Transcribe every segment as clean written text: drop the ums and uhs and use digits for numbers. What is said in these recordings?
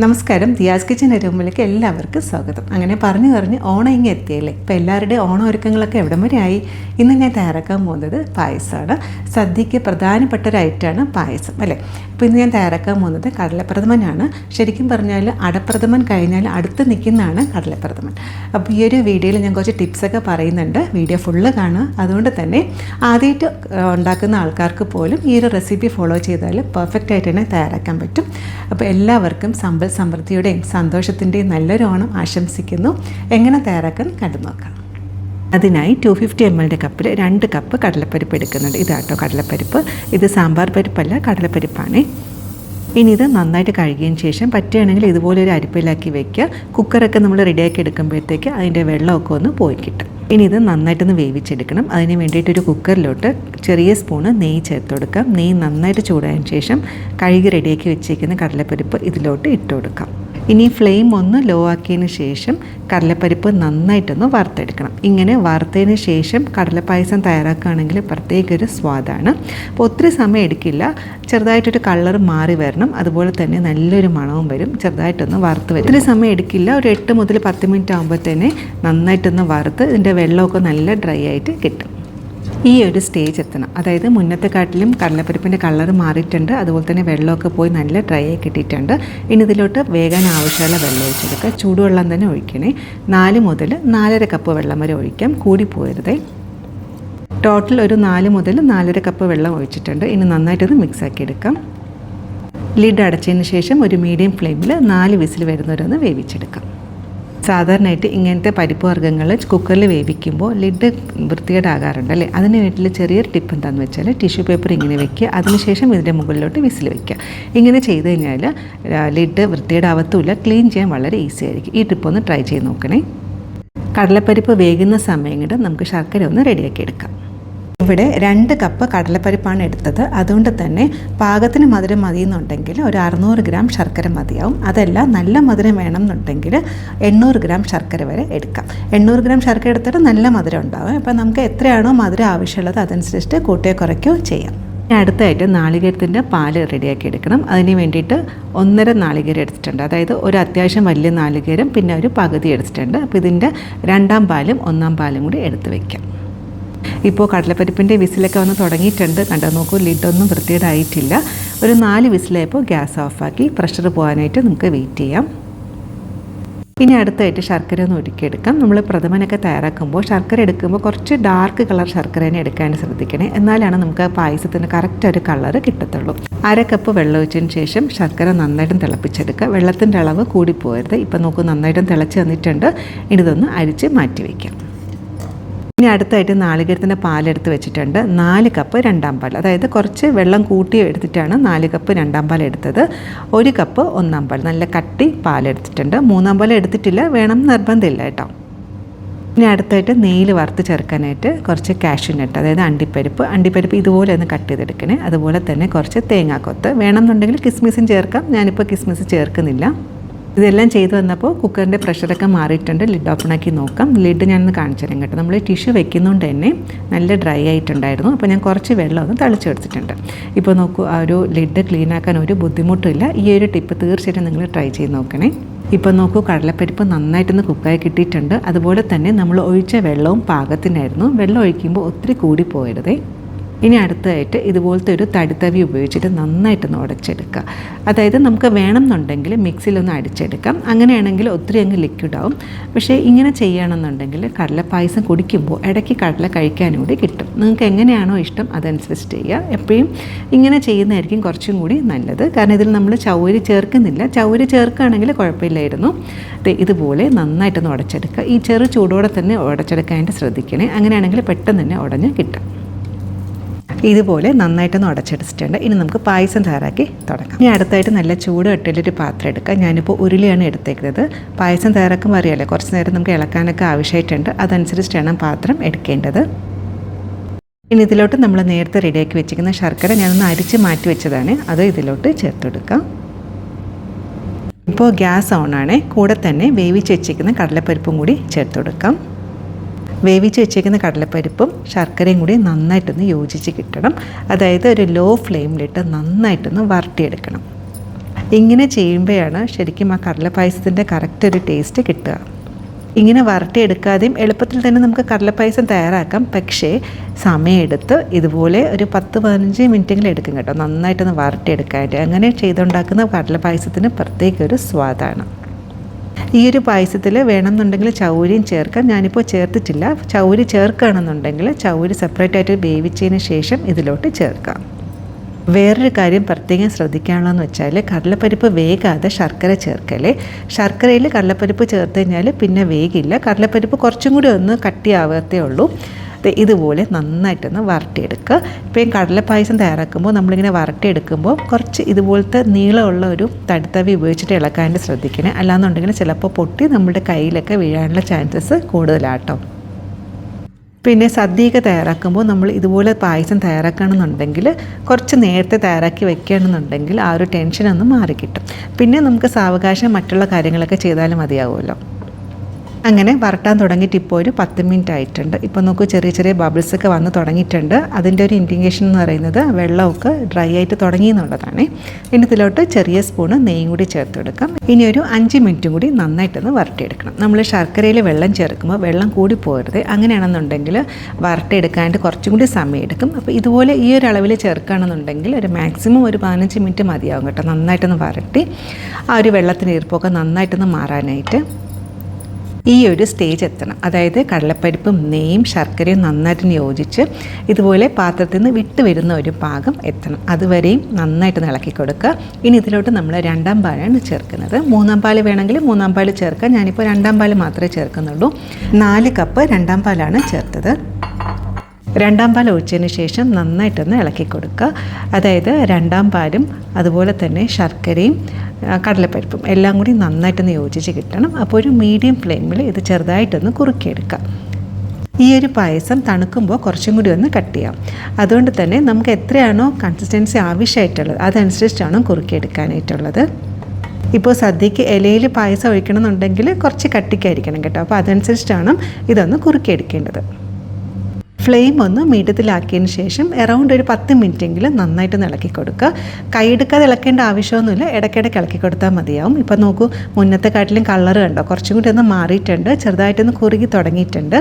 നമസ്കാരം, ദിയാസ് കിച്ചൻ റൂമിലേക്ക് എല്ലാവർക്കും സ്വാഗതം. അങ്ങനെ പറഞ്ഞ് ഓണം ഇങ്ങ് എത്തിയല്ലേ. ഇപ്പോൾ എല്ലാവരുടെയും ഓണം ഒരുക്കങ്ങളൊക്കെ എവിടം വരെ ആയി? ഇന്ന് ഞാൻ തയ്യാറാക്കാൻ പോകുന്നത് പായസമാണ്. സദ്യക്ക് പ്രധാനപ്പെട്ട ഒരു ഐറ്റമാണ് പായസം അല്ലേ. ഇപ്പോൾ ഇന്ന് ഞാൻ തയ്യാറാക്കാൻ പോകുന്നത് കടലപ്രഥമനാണ്. ശരിക്കും പറഞ്ഞാൽ അടപ്രഥമൻ കഴിഞ്ഞാൽ അടുത്ത് നിൽക്കുന്നതാണ് കടലപ്രഥമൻ. അപ്പോൾ ഈ ഒരു വീഡിയോയിൽ ഞാൻ കുറച്ച് ടിപ്സൊക്കെ പറയുന്നുണ്ട്. വീഡിയോ ഫുള്ള് കാണുക. അതുകൊണ്ട് തന്നെ ആദ്യമായിട്ട് ഉണ്ടാക്കുന്ന ആൾക്കാർക്ക് പോലും ഈ ഒരു റെസിപ്പി ഫോളോ ചെയ്താൽ പെർഫെക്റ്റ് ആയിട്ട് തന്നെ തയ്യാറാക്കാൻ പറ്റും. അപ്പോൾ എല്ലാവർക്കും സമ്പൽ സമൃദ്ധിയുടെയും സന്തോഷത്തിൻ്റെയും നല്ലൊരു ഓണം ആശംസിക്കുന്നു. എങ്ങനെ തയ്യാറാക്കാൻ കണ്ടു നോക്കാം. അതിനായി 250 ml കപ്പിൽ 2 കപ്പ് കടലപ്പരിപ്പ് എടുക്കുന്നുണ്ട്. ഇതാട്ടോ കടലപ്പരിപ്പ്. ഇത് സാമ്പാർ പരിപ്പല്ല, കടലപ്പരിപ്പാണ്. ഇനി ഇത് നന്നായിട്ട് കഴുകിയതിന് ശേഷം പറ്റുകയാണെങ്കിൽ ഇതുപോലെ ഒരു അരിപ്പയിലാക്കി വെക്കുക. കുക്കറൊക്കെ നമ്മൾ റെഡിയാക്കി എടുക്കുമ്പോഴത്തേക്ക് അതിൻ്റെ വെള്ളമൊക്കെ ഒന്ന് പോയി കിട്ടും. ഇനി ഇത് നന്നായിട്ടൊന്ന് വേവിച്ചെടുക്കണം. അതിന് വേണ്ടിയിട്ടൊരു കുക്കറിലോട്ട് ചെറിയ സ്പൂണ് നെയ്യ് ചേർത്ത് കൊടുക്കാം. നെയ്യ് നന്നായിട്ട് ചൂടായതിന് ശേഷം കഴുകി റെഡിയാക്കി വെച്ചേക്കുന്ന കടലപ്പരിപ്പ് ഇതിലോട്ട് ഇട്ട് കൊടുക്കാം. ഇനി ഫ്ലെയിം ഒന്ന് ലോ ആക്കിയതിന് ശേഷം കടലപ്പരിപ്പ് നന്നായിട്ടൊന്ന് വറുത്തെടുക്കണം. ഇങ്ങനെ വറുത്തതിന് ശേഷം കടലപ്പായസം തയ്യാറാക്കുകയാണെങ്കിൽ പ്രത്യേക ഒരു സ്വാദാണ്. അപ്പോൾ ഒത്തിരി സമയം എടുക്കില്ല. ചെറുതായിട്ടൊരു കളർ മാറി വരണം. അതുപോലെ തന്നെ നല്ലൊരു മണവും വരും. ചെറുതായിട്ടൊന്ന് വറുത്ത് വരും. ഒത്തിരി സമയം എടുക്കില്ല. ഒരു 8 മുതൽ 10 മിനിറ്റ് ആകുമ്പോൾ തന്നെ നന്നായിട്ടൊന്ന് വറുത്ത് ഇതിൻ്റെ വെള്ളമൊക്കെ നല്ല ഡ്രൈ ആയിട്ട് കിട്ടും. ഈ ഒരു സ്റ്റേജ് എത്തണം. അതായത് മുന്നത്തെക്കാട്ടിലും കടലപ്പരിപ്പിൻ്റെ കളർ മാറിയിട്ടുണ്ട്. അതുപോലെ തന്നെ വെള്ളമൊക്കെ പോയി നല്ല ഡ്രൈ ആയി കിട്ടിയിട്ടുണ്ട്. ഇനി ഇതിലോട്ട് വേഗം ആവശ്യമുള്ള വെള്ളം ഒഴിച്ചെടുക്കുക. ചൂടുവെള്ളം തന്നെ ഒഴിക്കണേ. 4 മുതൽ 4.5 കപ്പ് വെള്ളം വരെ ഒഴിക്കാം. കൂടി പോരുതേ. ടോട്ടൽ ഒരു 4 മുതൽ 4.5 കപ്പ് വെള്ളം ഒഴിച്ചിട്ടുണ്ട്. ഇനി നന്നായിട്ടൊന്ന് മിക്സാക്കി എടുക്കാം. ലിഡ് അടച്ചതിന് ശേഷം ഒരു മീഡിയം ഫ്ലെയിമിൽ 4 വിസിൽ വരുന്നവരൊന്ന് വേവിച്ചെടുക്കാം. സാധാരണയായിട്ട് ഇങ്ങനത്തെ പരിപ്പ് വർഗ്ഗങ്ങൾ കുക്കറിൽ വേവിക്കുമ്പോൾ ലിഡ് വൃത്തികേടാകാറുണ്ട് അല്ലേ. അതിന് വേണ്ടിയിട്ടുള്ള ചെറിയൊരു ടിപ്പ് എന്താണെന്ന് വെച്ചാൽ ടിഷ്യൂ പേപ്പർ ഇങ്ങനെ വെക്കുക. അതിനുശേഷം ഇതിൻ്റെ മുകളിലോട്ട് വിസിൽ വയ്ക്കുക. ഇങ്ങനെ ചെയ്ത് കഴിഞ്ഞാൽ ലിഡ് വൃത്തികേടാവത്തുമില്ല. ക്ലീൻ ചെയ്യാൻ വളരെ ഈസി ആയിരിക്കും. ഈ ടിപ്പ് ഒന്ന് ട്രൈ ചെയ്ത് നോക്കണേ. കടലപ്പരിപ്പ് വേകുന്ന സമയം കൊണ്ട് നമുക്ക് ശർക്കര ഒന്ന് റെഡിയാക്കി എടുക്കാം. ഇവിടെ 2 കപ്പ് കടലപ്പരിപ്പാണ് എടുത്തത്. അതുകൊണ്ട് തന്നെ പാകത്തിന് മധുരം മതിയെന്നുണ്ടെങ്കിൽ ഒരു 600 ഗ്രാം ശർക്കര മതിയാവും. അതല്ല നല്ല മധുരം വേണം എന്നുണ്ടെങ്കിൽ 800 ഗ്രാം ശർക്കര വരെ എടുക്കാം. 800 ഗ്രാം ശർക്കര എടുത്തിട്ട് നല്ല മധുരം ഉണ്ടാവും. അപ്പോൾ നമുക്ക് എത്രയാണോ മധുരം ആവശ്യമുള്ളത് അതനുസരിച്ച് കൂട്ടുകയോ കുറയ്ക്കുകയോ ചെയ്യാം. അടുത്തായിട്ട് നാളികേരത്തിൻ്റെ പാല് റെഡിയാക്കി എടുക്കണം. അതിന് വേണ്ടിയിട്ട് 1.5 നാളികേരം എടുത്തിട്ടുണ്ട്. അതായത് ഒരു അത്യാവശ്യം വലിയ നാളികേരം പിന്നെ ഒരു പകുതി എടുത്തിട്ടുണ്ട്. അപ്പോൾ ഇതിൻ്റെ 2ാം പാലും 1ാം പാലും കൂടി എടുത്ത് വയ്ക്കാം. ഇപ്പോൾ കടലപ്പരിപ്പിൻ്റെ വിസിലൊക്കെ വന്ന് തുടങ്ങിയിട്ടുണ്ട്. കണ്ടോ നോക്കൂ, ലിഡൊന്നും വൃത്തികേടായിട്ടില്ല. ഒരു 4 വിസിലായപ്പോൾ ഗ്യാസ് ഓഫാക്കി പ്രഷർ പോകാനായിട്ട് നമുക്ക് വെയിറ്റ് ചെയ്യാം. ഇനി അടുത്തായിട്ട് ശർക്കര ഒന്ന് ഒരുക്കിയെടുക്കാം. നമ്മൾ പ്രഥമനൊക്കെ തയ്യാറാക്കുമ്പോൾ ശർക്കര എടുക്കുമ്പോൾ കുറച്ച് ഡാർക്ക് കളർ ശർക്കര തന്നെ എടുക്കാൻ ശ്രദ്ധിക്കണേ. എന്നാലാണ് നമുക്ക് പായസത്തിന് കറക്റ്റ് ഒരു കളർ കിട്ടത്തുള്ളൂ. 1/2 കപ്പ് വെള്ളം ഒഴിച്ചതിന് ശേഷം ശർക്കര നന്നായിട്ടും തിളപ്പിച്ചെടുക്കുക. വെള്ളത്തിൻ്റെ അളവ് കൂടിപ്പോകരുത്. ഇപ്പം നോക്കൂ, നന്നായിട്ടും തിളച്ച് വന്നിട്ടുണ്ട്. ഇനി ഇതൊന്ന് അരിച്ച് മാറ്റി വയ്ക്കാം. ഇനി അടുത്തായിട്ട് നാളികേരത്തിൻ്റെ പാലെടുത്ത് വെച്ചിട്ടുണ്ട്. 4 കപ്പ് 2ാം പാൽ. അതായത് കുറച്ച് വെള്ളം കൂട്ടി എടുത്തിട്ടാണ് 4 കപ്പ് 2ാം പാൽ എടുത്തത്. 1 കപ്പ് 1ാം പാൽ. നല്ല കട്ടി പാലെടുത്തിട്ടുണ്ട്. 3ാം പാൽ എടുത്തിട്ടില്ല, വേണം നിർബന്ധമില്ല കേട്ടോ. ഇനി അടുത്തായിട്ട് നെയ്യിൽ വറുത്ത് ചേർക്കാനായിട്ട് കുറച്ച് കാഷ്യൂനട്ട്, അതായത് അണ്ടിപ്പരിപ്പ് ഇതുപോലെ ഒന്ന് കട്ട് ചെയ്തെടുക്കണേ. അതുപോലെ തന്നെ കുറച്ച് തേങ്ങാക്കൊത്ത്. വേണമെന്നുണ്ടെങ്കിൽ കിസ്മിസും ചേർക്കാം. ഞാനിപ്പോൾ കിസ്മിസ് ചേർക്കുന്നില്ല. ഇതെല്ലാം ചെയ്തു വന്നപ്പോൾ കുക്കറിൻ്റെ പ്രഷറൊക്കെ മാറിയിട്ടുണ്ട്. ലിഡ് ഓപ്പണാക്കി നോക്കാം. ലിഡ് ഞാനൊന്ന് കാണിച്ചു തരാം കേട്ടോ. നമ്മൾ ടിഷ്യൂ വെക്കുന്നതുകൊണ്ട് തന്നെ നല്ല ഡ്രൈ ആയിട്ടുണ്ടായിരുന്നു. അപ്പോൾ ഞാൻ കുറച്ച് വെള്ളം ഒന്ന് തളിച്ചെടുത്തിട്ടുണ്ട്. ഇപ്പോൾ നോക്കൂ, ആ ഒരു ലിഡ് ക്ലീൻ ആക്കാൻ ഒരു ബുദ്ധിമുട്ടില്ല. ഈ ഒരു ടിപ്പ് തീർച്ചയായിട്ടും നിങ്ങൾ ട്രൈ ചെയ്ത് നോക്കണേ. ഇപ്പോൾ നോക്കൂ, കടലപ്പരിപ്പ് നന്നായിട്ടൊന്ന് കുക്കായി കിട്ടിയിട്ടുണ്ട്. അതുപോലെ തന്നെ നമ്മൾ ഒഴിച്ച വെള്ളവും പാകത്തിനായിരുന്നു. വെള്ളം ഒഴിക്കുമ്പോൾ ഒത്തിരി കൂടി പോകരുതേ. ഇനി അടുത്തതായിട്ട് ഇതുപോലത്തെ ഒരു തടിത്തവി ഉപയോഗിച്ചിട്ട് നന്നായിട്ടൊന്ന് ഉടച്ചെടുക്കുക. അതായത് നമുക്ക് വേണമെന്നുണ്ടെങ്കിൽ മിക്സിയിലൊന്ന് അടിച്ചെടുക്കാം. അങ്ങനെയാണെങ്കിൽ ഒത്തിരി അങ്ങ് ലിക്വിഡാവും. പക്ഷേ ഇങ്ങനെ ചെയ്യണമെന്നുണ്ടെങ്കിൽ കടലപ്പായസം കുടിക്കുമ്പോൾ ഇടയ്ക്ക് കടല കഴിക്കാനും കൂടി കിട്ടും. നിങ്ങൾക്ക് എങ്ങനെയാണോ ഇഷ്ടം അതനുസരിച്ച് ചെയ്യുക. എപ്പോഴും ഇങ്ങനെ ചെയ്യുന്നതായിരിക്കും കുറച്ചും കൂടി നല്ലത്. കാരണം ഇതിൽ നമ്മൾ ചൗവരി ചേർക്കുന്നില്ല. ചൗവരി ചേർക്കുകയാണെങ്കിൽ കുഴപ്പമില്ലായിരുന്നു. ഇതുപോലെ നന്നായിട്ടൊന്ന് ഉടച്ചെടുക്കുക. ഈ ചെറു ചൂടോടെ തന്നെ ഉടച്ചെടുക്കാനായിട്ട് ശ്രദ്ധിക്കണേ. അങ്ങനെയാണെങ്കിൽ പെട്ടെന്ന് തന്നെ ഉടഞ്ഞ് കിട്ടും. ഇതുപോലെ നന്നായിട്ടൊന്ന് ഉടച്ചെടുത്തിട്ടുണ്ട്. ഇനി നമുക്ക് പായസം തയ്യാറാക്കി തുടങ്ങാം. ഇനി അടുത്തായിട്ട് നല്ല ചൂട് കട്ടിലൊരു പാത്രം എടുക്കുക. ഞാനിപ്പോൾ ഉരുളിയാണ് എടുത്തേക്കുന്നത്. പായസം തയ്യാറാക്കുമ്പോൾ അറിയാമല്ലോ, കുറച്ച് നേരം നമുക്ക് ഇളക്കാനൊക്കെ ആവശ്യമായിട്ടുണ്ട്. അതനുസരിച്ചിട്ടാണ് പാത്രം എടുക്കേണ്ടത്. ഇനി ഇതിലോട്ട് നമ്മൾ നേരത്തെ റെഡിയാക്കി വെച്ചിരിക്കുന്ന ശർക്കര ഞാനൊന്ന് അരിച്ച് മാറ്റി വെച്ചതാണ്. അത് ഇതിലോട്ട് ചേർത്ത് കൊടുക്കാം. ഇപ്പോൾ ഗ്യാസ് ഓണാണ്. കൂടെ തന്നെ വേവിച്ച് വെച്ചിരിക്കുന്ന കടലപ്പരിപ്പും കൂടി ചേർത്ത് കൊടുക്കാം. വേവിച്ച് വെച്ചേക്കുന്ന കടലപ്പരിപ്പും ശർക്കരയും കൂടി നന്നായിട്ടൊന്ന് യോജിച്ച് കിട്ടണം. അതായത് ഒരു ലോ ഫ്ലെയിമിലിട്ട് നന്നായിട്ടൊന്ന് വരട്ടിയെടുക്കണം. ഇങ്ങനെ ചെയ്യുമ്പോഴാണ് ശരിക്കും ആ കടലപ്പായസത്തിൻ്റെ കറക്റ്റ് ഒരു ടേസ്റ്റ് കിട്ടുക. ഇങ്ങനെ വരട്ടിയെടുക്കാതെയും എളുപ്പത്തിൽ തന്നെ നമുക്ക് കടലപ്പായസം തയ്യാറാക്കാം. പക്ഷേ സമയമെടുത്ത് ഇതുപോലെ ഒരു 10-15 മിനിറ്റെങ്കിലും എടുക്കും കേട്ടോ, നന്നായിട്ടൊന്ന് വരട്ടിയെടുക്കാനായിട്ട്. അങ്ങനെ ചെയ്തുണ്ടാക്കുന്ന കടലപ്പായസത്തിന് പ്രത്യേക ഒരു സ്വാദാണ്. ഈ ഒരു പായസത്തിൽ വേണമെന്നുണ്ടെങ്കിൽ ചൗരിയും ചേർക്കാം. ഞാനിപ്പോൾ ചേർത്തിട്ടില്ല. ചൗരി ചേർക്കുകയാണെന്നുണ്ടെങ്കിൽ ചൗരി സെപ്പറേറ്റായിട്ട് വേവിച്ചതിന് ശേഷം ഇതിലോട്ട് ചേർക്കാം. വേറൊരു കാര്യം പ്രത്യേകം ശ്രദ്ധിക്കാനുള്ളതെന്ന് വെച്ചാൽ കടലപ്പരിപ്പ് വേകാതെ ശർക്കര ചേർക്കല്ലേ. ശർക്കരയിൽ കടലപ്പരിപ്പ് ചേർത്ത് കഴിഞ്ഞാൽ പിന്നെ വേഗില്ല. കടലപ്പരിപ്പ് കുറച്ചും കൂടി ഒന്ന് കട്ടിയാവത്തേ ഉള്ളൂ. ഇതുപോലെ നന്നായിട്ടൊന്ന് വരട്ടിയെടുക്കുക. ഇപ്പോൾ ഈ കടലപ്പായസം തയ്യാറാക്കുമ്പോൾ നമ്മളിങ്ങനെ വരട്ടിയെടുക്കുമ്പോൾ കുറച്ച് ഇതുപോലത്തെ നീളമുള്ള ഒരു തടിത്തവി ഉപയോഗിച്ചിട്ട് ഇളക്കാനായിട്ട് ശ്രദ്ധിക്കണേ. അല്ലാന്നുണ്ടെങ്കിൽ ചിലപ്പോൾ പൊട്ടി നമ്മുടെ കയ്യിലൊക്കെ വീഴാനുള്ള ചാൻസസ് കൂടുതലാട്ടോ. പിന്നെ സദ്യയൊക്കെ തയ്യാറാക്കുമ്പോൾ നമ്മൾ ഇതുപോലെ പായസം തയ്യാറാക്കുകയാണെന്നുണ്ടെങ്കിൽ കുറച്ച് നേരത്തെ തയ്യാറാക്കി വെക്കുകയാണെന്നുണ്ടെങ്കിൽ ആ ഒരു ടെൻഷനൊന്ന് മാറിക്കിട്ടും. പിന്നെ നമുക്ക് സാവകാശം മറ്റുള്ള കാര്യങ്ങളൊക്കെ ചെയ്താലും മതിയാവുമല്ലോ. അങ്ങനെ വരട്ടാൻ തുടങ്ങിയിട്ട് ഇപ്പോൾ ഒരു 10 മിനിറ്റ് ആയിട്ടുണ്ട്. ഇപ്പോൾ നോക്കൂ, ചെറിയ ചെറിയ ബബിൾസൊക്കെ വന്ന് തുടങ്ങിയിട്ടുണ്ട്. അതിൻ്റെ ഒരു ഇൻഡിക്കേഷൻ എന്ന് പറയുന്നത് വെള്ളമൊക്കെ ഡ്രൈ ആയിട്ട് തുടങ്ങി എന്നുള്ളതാണ്. ഇനി ഇതിലോട്ട് ചെറിയ സ്പൂണ് നെയ്യും കൂടി ചേർത്ത് കൊടുക്കാം. ഇനി ഒരു 5 മിനിറ്റും കൂടി നന്നായിട്ടൊന്ന് വരട്ടിയെടുക്കണം. നമ്മൾ ശർക്കരയിൽ വെള്ളം ചേർക്കുമ്പോൾ വെള്ളം കൂടി പോകരുത്. അങ്ങനെയാണെന്നുണ്ടെങ്കിൽ വരട്ടിയെടുക്കാനായിട്ട് കുറച്ചും കൂടി സമയം എടുക്കും. അപ്പോൾ ഇതുപോലെ ഈ ഒരു അളവിൽ ചേർക്കുകയാണെന്നുണ്ടെങ്കിൽ ഒരു മാക്സിമം ഒരു 15 മിനിറ്റ് മതിയാവും കേട്ടോ. നന്നായിട്ടൊന്ന് വരട്ടി ആ ഒരു വെള്ളത്തിൻ്റെ ഈർപ്പൊക്കെ നന്നായിട്ടൊന്ന് മാറാനായിട്ട് ഈ ഒരു സ്റ്റേജ് എത്തണം. അതായത് കടലപ്പരിപ്പും നെയ്യും ശർക്കരയും നന്നായിട്ട് യോജിച്ച് ഇതുപോലെ പാത്രത്തിൽ നിന്ന് വിട്ട് വരുന്ന ഒരു പാകം എത്തണം. അതുവരെയും നന്നായിട്ട് ഇളക്കി കൊടുക്കുക. ഇനി ഇതിലോട്ട് നമ്മൾ 2ാം പാലാണ് ചേർക്കുന്നത്. 3ാം പാൽ വേണമെങ്കിൽ 3ാം പാൽ ചേർക്കാം. ഞാനിപ്പോൾ 2ാം പാൽ മാത്രമേ ചേർക്കുന്നുള്ളൂ. 4 കപ്പ് 2ാം പാലാണ് ചേർത്തത്. 2ാം പാൽ ഒഴിച്ചതിന് ശേഷം നന്നായിട്ടൊന്ന് ഇളക്കി കൊടുക്കുക. അതായത് 2ാം പാലും അതുപോലെ തന്നെ ശർക്കരയും കടലപ്പരിപ്പും എല്ലാം കൂടി നന്നായിട്ടൊന്ന് യോജിച്ച് കിട്ടണം. അപ്പോൾ ഒരു മീഡിയം ഫ്ലെയിമിൽ ഇത് ചെറുതായിട്ടൊന്ന് കുറുക്കിയെടുക്കാം. ഈ ഒരു പായസം തണുക്കുമ്പോൾ കുറച്ചും കൂടി ഒന്ന് കട്ട് ചെയ്യാം. അതുകൊണ്ട് തന്നെ നമുക്ക് എത്രയാണോ കൺസിസ്റ്റൻസി ആവശ്യമായിട്ടുള്ളത് അതനുസരിച്ചാണ് കുറുക്കിയെടുക്കാനായിട്ടുള്ളത്. ഇപ്പോൾ സദ്യക്ക് ഇലയിൽ പായസം ഒഴിക്കണമെന്നുണ്ടെങ്കിൽ കുറച്ച് കട്ടിക്കായിരിക്കണം കേട്ടോ. അപ്പോൾ അതനുസരിച്ചാണ് ഇതൊന്ന് കുറുക്കിയെടുക്കേണ്ടത്. ഫ്ലെയിം ഒന്ന് മീഡിയത്തിലാക്കിയതിന് ശേഷം അറൗണ്ട് ഒരു 10 മിനിറ്റെങ്കിലും നന്നായിട്ട് ഇളക്കി കൊടുക്കുക. കൈയെടുക്കാതെ ഇളക്കേണ്ട ആവശ്യമൊന്നുമില്ല, ഇടയ്ക്കിടയ്ക്ക് ഇളക്കി കൊടുത്താൽ മതിയാവും. ഇപ്പോൾ നോക്കൂ, മുന്നത്തെ കാട്ടിലും കളർ കണ്ടോ, കുറച്ചും കൂടി ഒന്ന് മാറിയിട്ടുണ്ട്, ചെറുതായിട്ടൊന്ന് കുറുകി തുടങ്ങിയിട്ടുണ്ട്.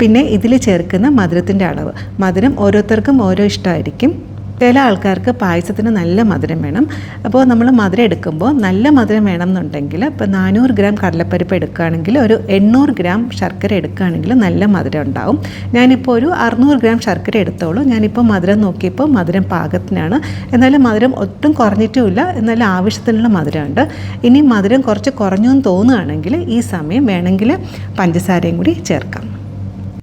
പിന്നെ ഇതിൽ ചേർക്കുന്ന മധുരത്തിൻ്റെ അളവ്, മധുരം ഓരോരുത്തർക്കും ഓരോ ഇഷ്ടമായിരിക്കും. ചില ആൾക്കാർക്ക് പായസത്തിന് നല്ല മധുരം വേണം. അപ്പോൾ നമ്മൾ മധുരം എടുക്കുമ്പോൾ നല്ല മധുരം വേണം എന്നുണ്ടെങ്കിൽ ഇപ്പോൾ 400 ഗ്രാം കടലപ്പരിപ്പ് എടുക്കുകയാണെങ്കിൽ ഒരു 800 ഗ്രാം ശർക്കര എടുക്കുകയാണെങ്കിൽ നല്ല മധുരം ഉണ്ടാവും. ഞാനിപ്പോൾ ഒരു 600 ഗ്രാം ശർക്കര എടുത്തോളൂ. ഞാനിപ്പോൾ മധുരം നോക്കിയപ്പോൾ മധുരം പാകത്തിനാണ്. എന്നാലും മധുരം ഒട്ടും കുറഞ്ഞിട്ടുമില്ല, എന്നാലും ആവശ്യത്തിനുള്ള മധുരമുണ്ട്. ഇനി മധുരം കുറച്ച് കുറഞ്ഞു എന്ന് തോന്നുകയാണെങ്കിൽ ഈ സമയം വേണമെങ്കിൽ പഞ്ചസാരയും കൂടി ചേർക്കാം.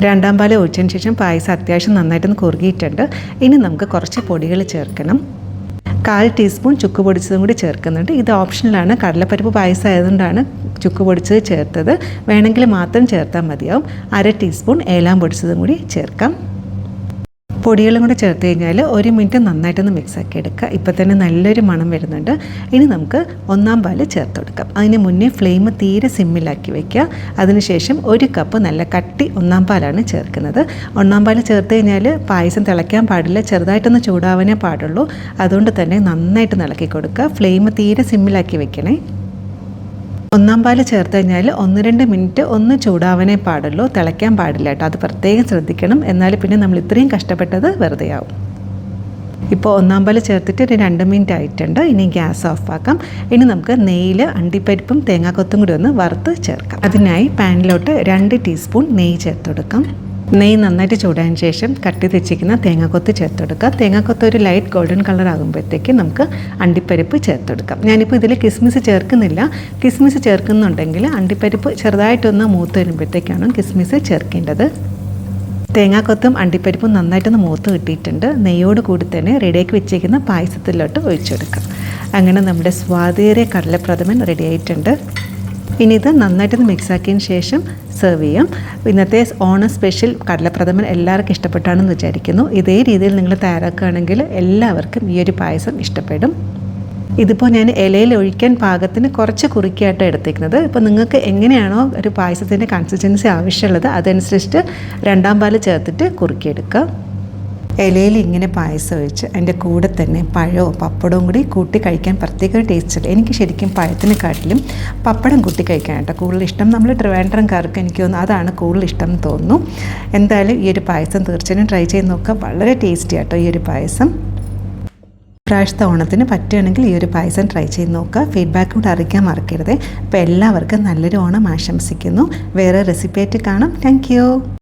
2ാം പാൽ ഒഴിച്ചതിന് ശേഷം പായസം അത്യാവശ്യം നന്നായിട്ടൊന്ന് കുറുകിയിട്ടുണ്ട്. ഇനി നമുക്ക് കുറച്ച് പൊടികൾ ചേർക്കണം. 1/4 ടീസ്പൂൺ ചുക്ക് പൊടിച്ചതും കൂടി ചേർക്കുന്നുണ്ട്. ഇത് ഓപ്ഷണലാണ്. കടലപ്പരിപ്പ് പായസം ആയതുകൊണ്ടാണ് ചുക്ക് പൊടിച്ചത് ചേർത്തത്. വേണമെങ്കിൽ മാത്രം ചേർത്താൽ മതിയാവും. 1/2 ടീസ്പൂൺ ഏലാം പൊടിച്ചതും കൂടി ചേർക്കാം. പൊടികളും കൂടെ ചേർത്ത് കഴിഞ്ഞാൽ 1 മിനിറ്റ് നന്നായിട്ടൊന്ന് മിക്സാക്കി എടുക്കുക. ഇപ്പോൾ തന്നെ നല്ലൊരു മണം വരുന്നുണ്ട്. ഇനി നമുക്ക് 1ാം പാൽ ചേർത്ത് കൊടുക്കാം. അതിന് മുന്നേ ഫ്ലെയിം തീരെ സിമ്മിലാക്കി വയ്ക്കുക. അതിനുശേഷം 1 കപ്പ് നല്ല കട്ടി 1ാം പാലാണ് ചേർക്കുന്നത്. 1ാം പാൽ ചേർത്ത് കഴിഞ്ഞാൽ പായസം തിളയ്ക്കാൻ പാടില്ല, ചെറുതായിട്ടൊന്ന് ചൂടാവാനേ പാടുള്ളൂ. അതുകൊണ്ട് തന്നെ നന്നായിട്ട് ഇളക്കി കൊടുക്കുക. ഫ്ലെയിം തീരെ സിമ്മിലാക്കി വെക്കണേ. 1ാം പാൽ ചേർത്ത് കഴിഞ്ഞാൽ 1-2 മിനിറ്റ് ഒന്ന് ചൂടാവാനേ പാടുള്ളൂ, തിളയ്ക്കാൻ പാടില്ല കേട്ടോ. അത് പ്രത്യേകം ശ്രദ്ധിക്കണം. എന്നാൽ പിന്നെ നമ്മൾ ഇത്രയും കഷ്ടപ്പെട്ടത് വെറുതെയാവും. ഇപ്പോൾ 1ാം പാൽ ചേർത്തിട്ട് ഒരു 2 മിനിറ്റ് ആയിട്ടുണ്ട്. ഇനി ഗ്യാസ് ഓഫാക്കാം. ഇനി നമുക്ക് നെയ്യിൽ അണ്ടിപ്പരിപ്പും തേങ്ങാക്കൊത്തും കൂടി ഒന്ന് വറുത്ത് ചേർക്കാം. അതിനായി പാനിലോട്ട് 2 ടീസ്പൂൺ നെയ്യ് ചേർത്ത് കൊടുക്കാം. നെയ്യ് നന്നായിട്ട് ചൂടായതിന് ശേഷം കട്ടി വെച്ചിരിക്കുന്ന തേങ്ങാക്കൊത്ത് ചേർത്തെടുക്കുക. തേങ്ങാക്കൊത്ത് ഒരു ലൈറ്റ് ഗോൾഡൻ കളർ ആകുമ്പോഴത്തേക്ക് നമുക്ക് അണ്ടിപ്പരിപ്പ് ചേർത്തെടുക്കാം. ഞാനിപ്പോൾ ഇതിൽ കിസ്മിസ് ചേർക്കുന്നില്ല. കിസ്മിസ് ചേർക്കുന്നുണ്ടെങ്കിൽ അണ്ടിപ്പരിപ്പ് ചെറുതായിട്ടൊന്ന് മൂത്ത് വരുമ്പോഴത്തേക്കാണ് കിസ്മിസ് ചേർക്കേണ്ടത്. തേങ്ങാക്കൊത്തും അണ്ടിപ്പരിപ്പും നന്നായിട്ടൊന്ന് മൂത്ത് കിട്ടിയിട്ടുണ്ട്. നെയ്യോട് കൂടി തന്നെ റെഡിയാക്കി വെച്ചേക്കുന്ന പായസത്തിലോട്ട് ഒഴിച്ചെടുക്കാം. അങ്ങനെ നമ്മുടെ സ്വാദേറിയ കടലപ്രഥമൻ റെഡി ആയിട്ടുണ്ട്. ഇനി ഇത് നന്നായിട്ടൊന്ന് മിക്സാക്കിയതിന് ശേഷം സെർവ് ചെയ്യാം. ഇന്നത്തെ ഓണം സ്പെഷ്യൽ കടലപ്രഥമൻ എല്ലാവർക്കും ഇഷ്ടപ്പെട്ടാണെന്ന് വിചാരിക്കുന്നു. ഇതേ രീതിയിൽ നിങ്ങൾ തയ്യാറാക്കുകയാണെങ്കിൽ എല്ലാവർക്കും ഈ ഒരു പായസം ഇഷ്ടപ്പെടും. ഇതിപ്പോൾ ഞാൻ ഇലയിൽ ഒഴിക്കാൻ പാകത്തിന് കുറച്ച് കുറുക്കിയായിട്ട് എടുത്തേക്കുന്നത്. ഇപ്പോൾ നിങ്ങൾക്ക് എങ്ങനെയാണോ ഒരു പായസത്തിൻ്റെ കൺസിസ്റ്റൻസി ആവശ്യമുള്ളത് അതനുസരിച്ചിട്ട് 2ാം പാൽ ചേർത്തിട്ട് കുറുക്കിയെടുക്കുക. ഇലയിൽ ഇങ്ങനെ പായസം ഒഴിച്ച് അതിൻ്റെ കൂടെ തന്നെ പഴവും പപ്പടവും കൂടി കൂട്ടി കഴിക്കാൻ പ്രത്യേക ഒരു ടേസ്റ്റ്. എനിക്ക് ശരിക്കും പഴത്തിനെക്കാട്ടിലും പപ്പടം കൂട്ടി കഴിക്കാനായിട്ട് കൂടുതൽ ഇഷ്ടം. നമ്മൾ ട്രിവാൻഡ്രംകാർക്ക് എനിക്ക് തോന്നുന്നു അതാണ് കൂടുതൽ ഇഷ്ടം എന്ന് തോന്നുന്നു. എന്തായാലും ഈ ഒരു പായസം തീർച്ചയായും ട്രൈ ചെയ്ത് നോക്കുക. വളരെ ടേസ്റ്റി ആട്ടോ ഈ ഒരു പായസം. പ്രാവശ്യത്തെ ഓണത്തിന് പറ്റുകയാണെങ്കിൽ ഈ ഒരു പായസം ട്രൈ ചെയ്ത് നോക്കുക. ഫീഡ്ബാക്ക് കൂടെ അറിയിക്കാൻ മറക്കരുത്. അപ്പോൾ എല്ലാവർക്കും നല്ലൊരു ഓണം ആശംസിക്കുന്നു. വേറെ റെസിപ്പി ആയിട്ട് കാണാം. Thank you.